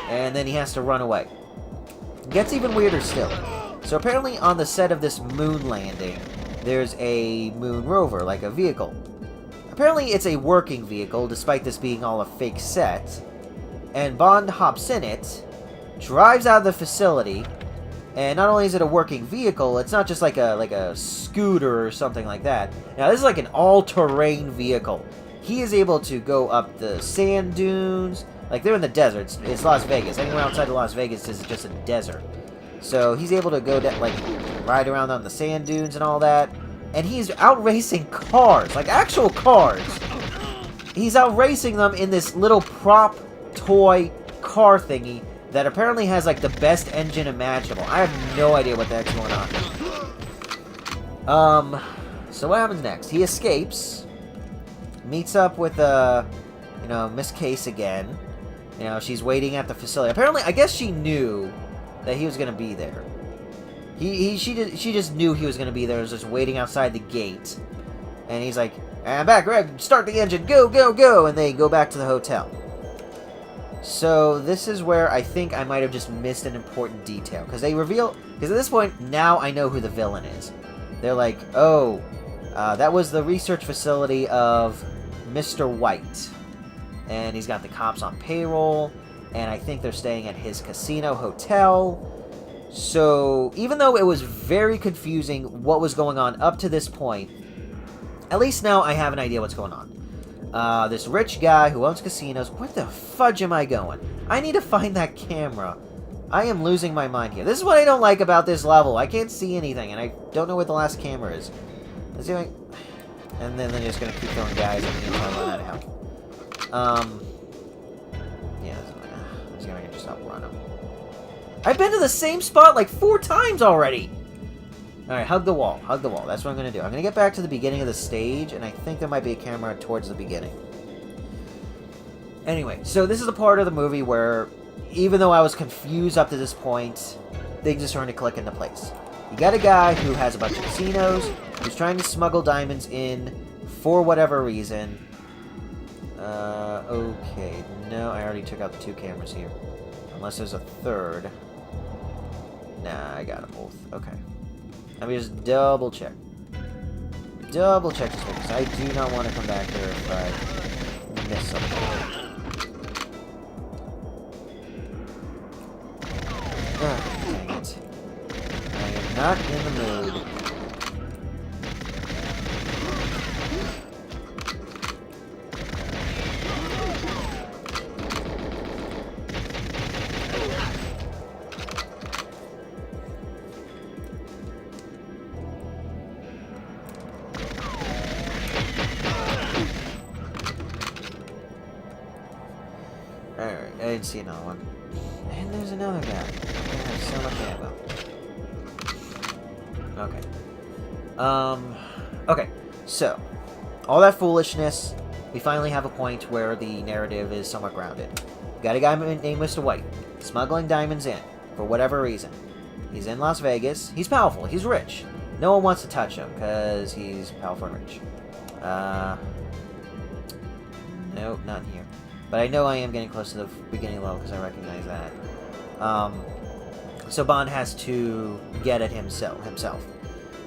And then he has to run away. It gets even weirder still. So apparently on the set of this moon landing, there's a moon rover, like a vehicle. Apparently it's a working vehicle, despite this being all a fake set. And Bond hops in it, drives out of the facility, and not only is it a working vehicle, it's not just like a scooter or something like that. Now this is like an all-terrain vehicle. He is able to go up the sand dunes. Like, they're in the desert. It's Las Vegas. Anywhere outside of Las Vegas is just a desert. So he's able to go down, ride around on the sand dunes and all that. And he's out racing cars, like actual cars. He's out racing them in this little prop toy car thingy that apparently has the best engine imaginable. I have no idea what the heck's going on. So what happens next? He escapes, meets up with Miss Case again. She's waiting at the facility. Apparently, I guess she knew that he was gonna be there. She just knew he was gonna be there. Was just waiting outside the gate, and he's like, "I'm back, Greg. Start the engine. Go, go, go!" And they go back to the hotel. So this is where I think I might have just missed an important detail, because at this point now I know who the villain is. They're like, "Oh, that was the research facility of Mr. White, and he's got the cops on payroll, and I think they're staying at his casino hotel." So even though it was very confusing what was going on up to this point, at least now I have an idea what's going on. This rich guy who owns casinos. Where the fudge am I going? I need to find that camera. I am losing my mind here. This is what I don't like about this level. I can't see anything, and I don't know where the last camera is. And then they're just going to keep throwing guys at me until I run out of health. Yeah, this is going to just outrun him. I've been to the same spot 4 times already! Alright, hug the wall. Hug the wall. That's what I'm going to do. I'm going to get back to the beginning of the stage, and I think there might be a camera towards the beginning. Anyway, so this is a part of the movie where, even though I was confused up to this point, things are starting to click into place. You got a guy who has a bunch of casinos, who's trying to smuggle diamonds in for whatever reason. Okay. No, I already took out the 2 cameras here. Unless there's a third. Nah, I got them both. Okay. Let me just double check. Double check this one, because I do not want to come back here if I miss something. Dang it. I am not in the mood. Alright, I didn't see another one. And there's another guy. I have so much ammo. Okay. Okay, so, all that foolishness, we finally have a point where the narrative is somewhat grounded. We got a guy named Mr. White, smuggling diamonds in, for whatever reason. He's in Las Vegas. He's powerful. He's rich. No one wants to touch him, because he's powerful and rich. Nope, not in here. But I know I am getting close to the beginning level because I recognize that. So Bond has to get it himself.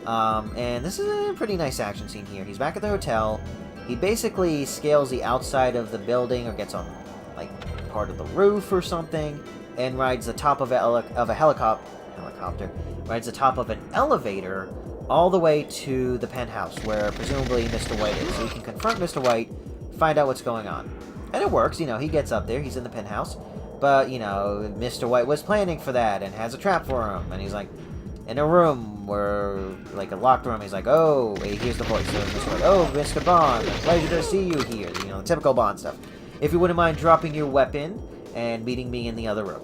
And this is a pretty nice action scene here. He's back at the hotel. He basically scales the outside of the building or gets on, like, part of the roof or something and rides the top of a helicopter. Rides the top of an elevator all the way to the penthouse where presumably Mr. White is. So he can confront Mr. White, find out what's going on. And it works, you know, he gets up there, he's in the penthouse, but, you know, Mr. White was planning for that and has a trap for him, and he's like, in a room where, like a locked room, he's like, oh, he hears the voice of Mr. White, oh, Mr. Bond, pleasure to see you here, you know, the typical Bond stuff. If you wouldn't mind dropping your weapon and meeting me in the other room.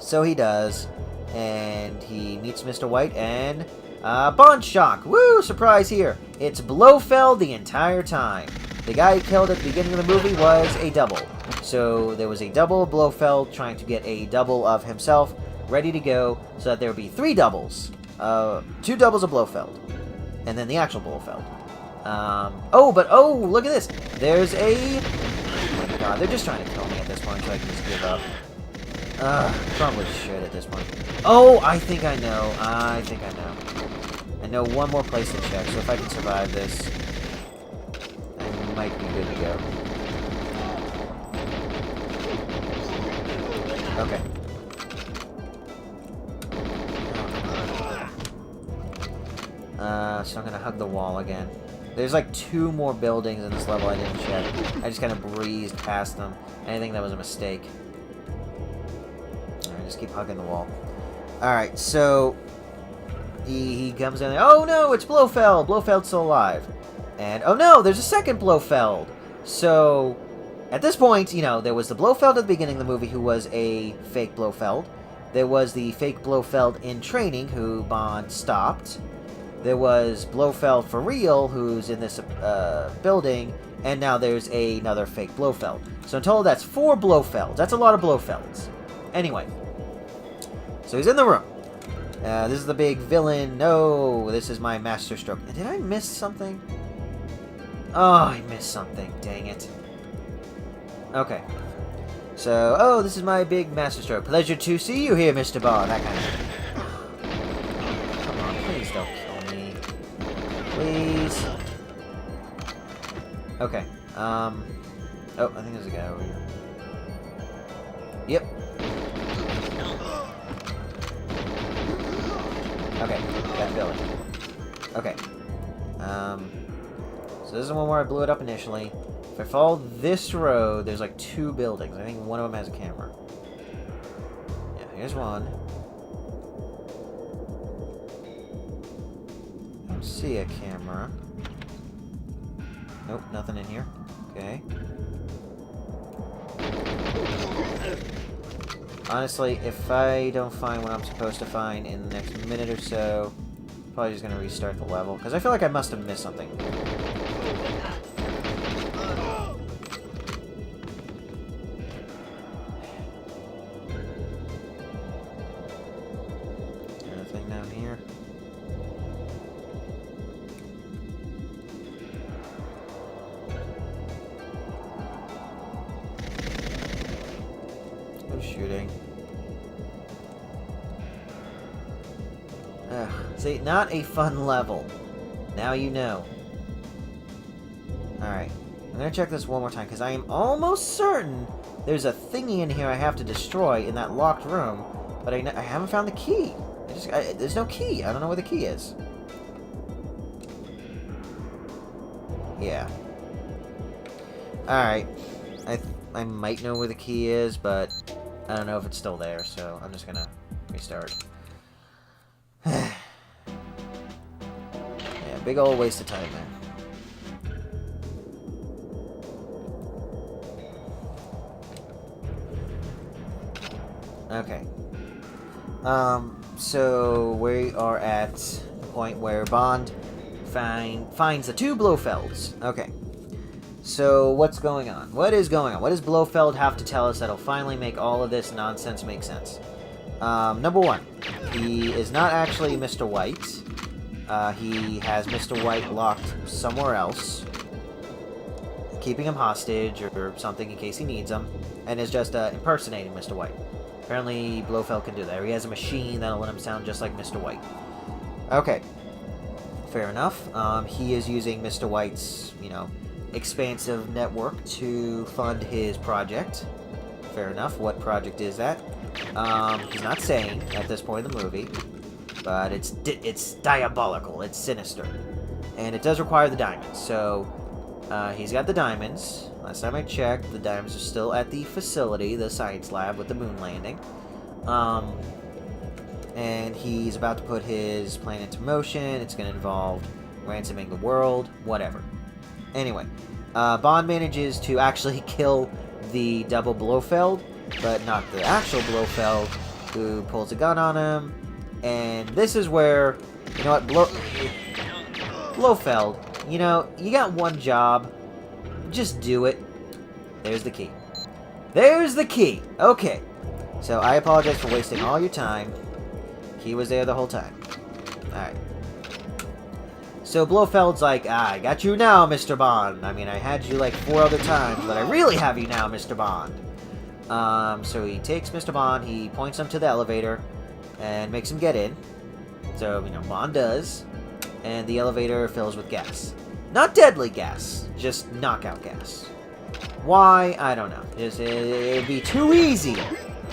So he does, and he meets Mr. White, and, Bond shock, woo, surprise here, it's Blofeld the entire time. The guy he killed at the beginning of the movie was a double. So there was a double of Blofeld trying to get a double of himself ready to go so that there would be 3 doubles. 2 doubles of Blofeld. And then the actual Blofeld. Oh, look at this. There's a... Oh my god, they're just trying to kill me at this point so I can just give up. Probably should at this point. Oh, I think I know. I know one more place to check, so if I can survive this... might be good to go. Okay. So I'm gonna hug the wall again. There's like 2 more buildings in this level I didn't check. I just kind of breezed past them. I think that was a mistake. Alright, just keep hugging the wall. Alright, so... He comes in there. Oh no, it's Blofeld! Blofeld's still alive. And, oh no, there's a second Blofeld! So, at this point, you know, there was the Blofeld at the beginning of the movie who was a fake Blofeld. There was the fake Blofeld in training who Bond stopped. There was Blofeld for real who's in this building. And now there's another fake Blofeld. So in total, that's 4 Blofelds. That's a lot of Blofelds. Anyway. So he's in the room. This is the big villain. No, this is my master stroke. Did I miss something? Oh, I missed something. Dang it. Okay. So, oh, this is my big master stroke. Pleasure to see you here, Mr. Bond. That kind of thing. Come on, please don't kill me. Please. Okay. Oh, I think there's a guy over here. Yep. Okay, got Billy. Okay. So this is the one where I blew it up initially. If I follow this road, there's like 2 buildings. I think one of them has a camera. Yeah, here's one. I don't see a camera. Nope, nothing in here. Okay. Honestly, if I don't find what I'm supposed to find in the next minute or so, I'm probably just going to restart the level, because I feel like I must have missed something. Ugh. See, not a fun level. Now you know. Alright. I'm gonna check this one more time, because I am almost certain there's a thingy in here I have to destroy in that locked room, but I haven't found the key. There's no key. I don't know where the key is. Yeah. Alright. I might know where the key is, but I don't know if it's still there, so I'm just gonna restart. Yeah, big old waste of time there. Okay. So we are at the point where Bond finds the two Blofelds. Okay. So what's going on? What is going on? What does Blofeld have to tell us that'll finally make all of this nonsense make sense? Number one, he is not actually Mr. White. He has Mr. White locked somewhere else, keeping him hostage or something in case he needs him, and is just impersonating Mr. White. Apparently, Blofeld can do that. Or he has a machine that'll let him sound just like Mr. White. Okay. Fair enough. He is using Mr. White's, expansive network to fund his project. Fair enough. What project is that? He's not saying at this point in the movie, but it's diabolical. It's sinister. And it does require the diamonds. So, he's got the diamonds. Last time I checked, the diamonds are still at the facility, the science lab with the moon landing. And he's about to put his plan into motion. It's going to involve ransoming the world, whatever. Anyway, Bond manages to actually kill the double Blofeld, but not the actual Blofeld, who pulls a gun on him. And this is where, you know what, Blofeld, you got one job. Just do it. There's the key. There's the key! Okay. So, I apologize for wasting all your time. Key was there the whole time. Alright. So, Blofeld's like, I got you now, Mr. Bond. I mean, I had you like 4 other times, but I really have you now, Mr. Bond. So he takes Mr. Bond, he points him to the elevator, and makes him get in. So, Bond does. And the elevator fills with gas. Not deadly gas, just knockout gas. Why? I don't know. It'd be too easy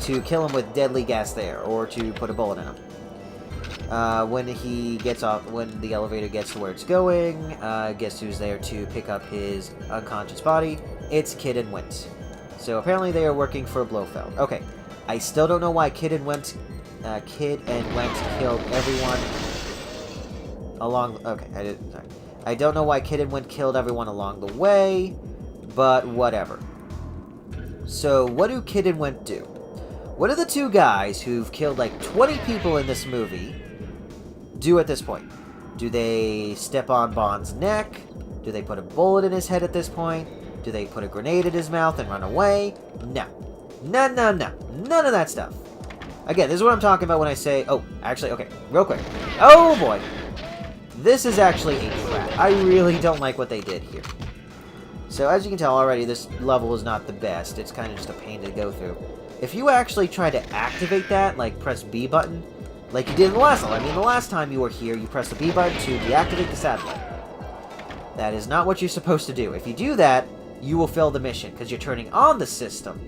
to kill him with deadly gas there, or to put a bullet in him. When the elevator gets to where it's going, guess who's there to pick up his unconscious body? It's Kid and Wint. So apparently they are working for Blofeld. Okay, I still don't know why Kid and Wint killed everyone along. Okay, I don't know why Kid and Wint killed everyone along the way, but whatever. So, what do Kid and Wint do? What do the two guys who've killed like 20 people in this movie do at this point? Do they step on Bond's neck? Do they put a bullet in his head at this point? Do they put a grenade in his mouth and run away? No. No. None of that stuff. Again, this is what I'm talking about when I say... Oh, actually, okay, real quick. Oh, boy. This is actually a trap. I really don't like what they did here. So, as you can tell already, this level is not the best. It's kind of just a pain to go through. If you actually try to activate that, like press B button, like you did in the last level. I mean, the last time you were here, you pressed the B button to deactivate the satellite. That is not what you're supposed to do. If you do that, you will fail the mission, because you're turning on the system.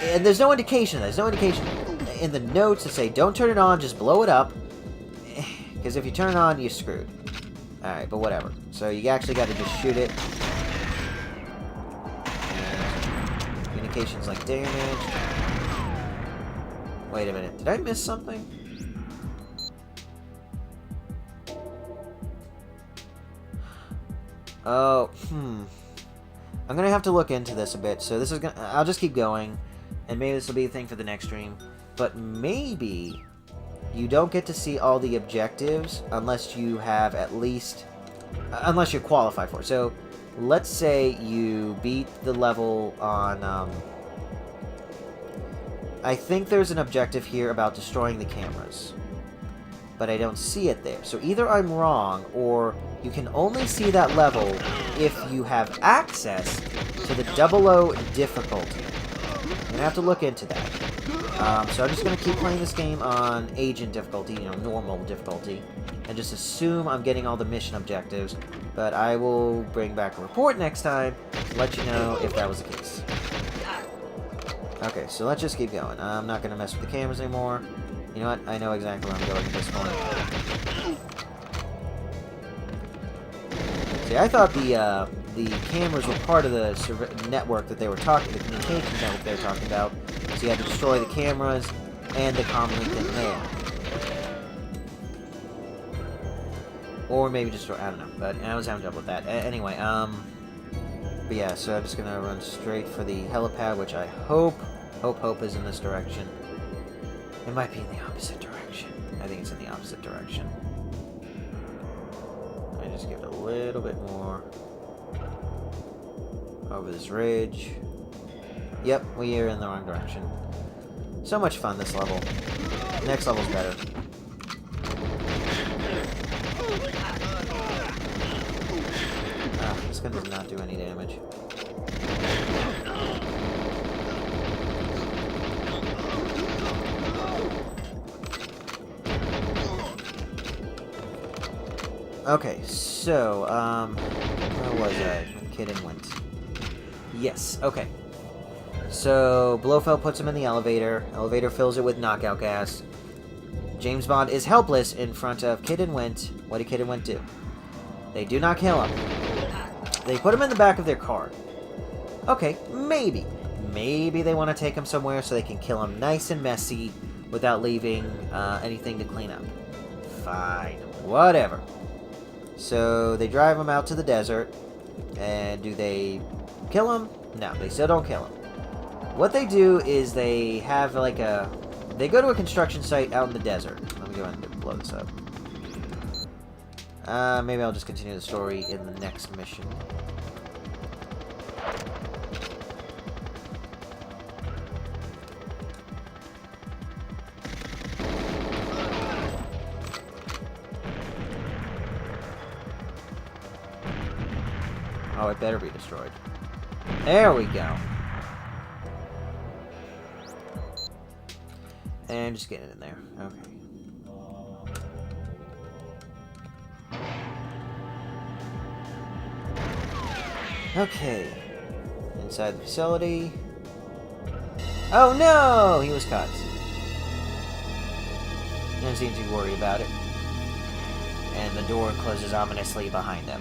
And there's no indication. There's no indication in the notes to say, don't turn it on, just blow it up. Because if you turn it on, you're screwed. Alright, but whatever. So you actually got to just shoot it. And communications like damage. Wait a minute. Did I miss something? Oh, I'm gonna have to look into this a bit. So this is gonna... I'll just keep going. And maybe this will be a thing for the next stream. But maybe... you don't get to see all the objectives unless you have at least... unless you're qualified for it. So, let's say you beat the level on... I think there's an objective here about destroying the cameras. But I don't see it there. So either I'm wrong, or you can only see that level if you have access to the 00 difficulty. I'm going to have to look into that. So I'm just going to keep playing this game on agent difficulty, normal difficulty, and just assume I'm getting all the mission objectives, but I will bring back a report next time to let you know if that was the case. Okay, so let's just keep going. I'm not going to mess with the cameras anymore. You know what? I know exactly where I'm going at this point. See, I thought the cameras were part of the network that they were talking, the communications network they were talking about. So you had to destroy the cameras and the comm link in there. Or maybe destroy, I don't know, but I was having trouble with that. Anyway, but yeah, so I'm just gonna run straight for the helipad, which I hope is in this direction. It might be in the opposite direction. I think it's in the opposite direction. I just give it a little bit more over this ridge. Yep, we are in the wrong direction. So much fun, this level. Next level's better. Ah, this gun does not do any damage. Okay, so, where was I? Kid and went. Yes, okay. So, Blofeld puts him in the elevator. Elevator fills it with knockout gas. James Bond is helpless in front of Kid and Wint. What did Kid and Wint do? They do not kill him. They put him in the back of their car. Okay, maybe. Maybe they want to take him somewhere so they can kill him nice and messy without leaving anything to clean up. Fine. Whatever. So, they drive him out to the desert. And do they kill him? No, they still don't kill him. What they do is they have like a... They go to a construction site out in the desert. Let me go ahead and blow this up. Maybe I'll just continue the story in the next mission. Oh, it better be destroyed. There we go. And just get it in there. Okay. Okay. Inside the facility. Oh no! He was caught. Doesn't seem too worried about it. And the door closes ominously behind them.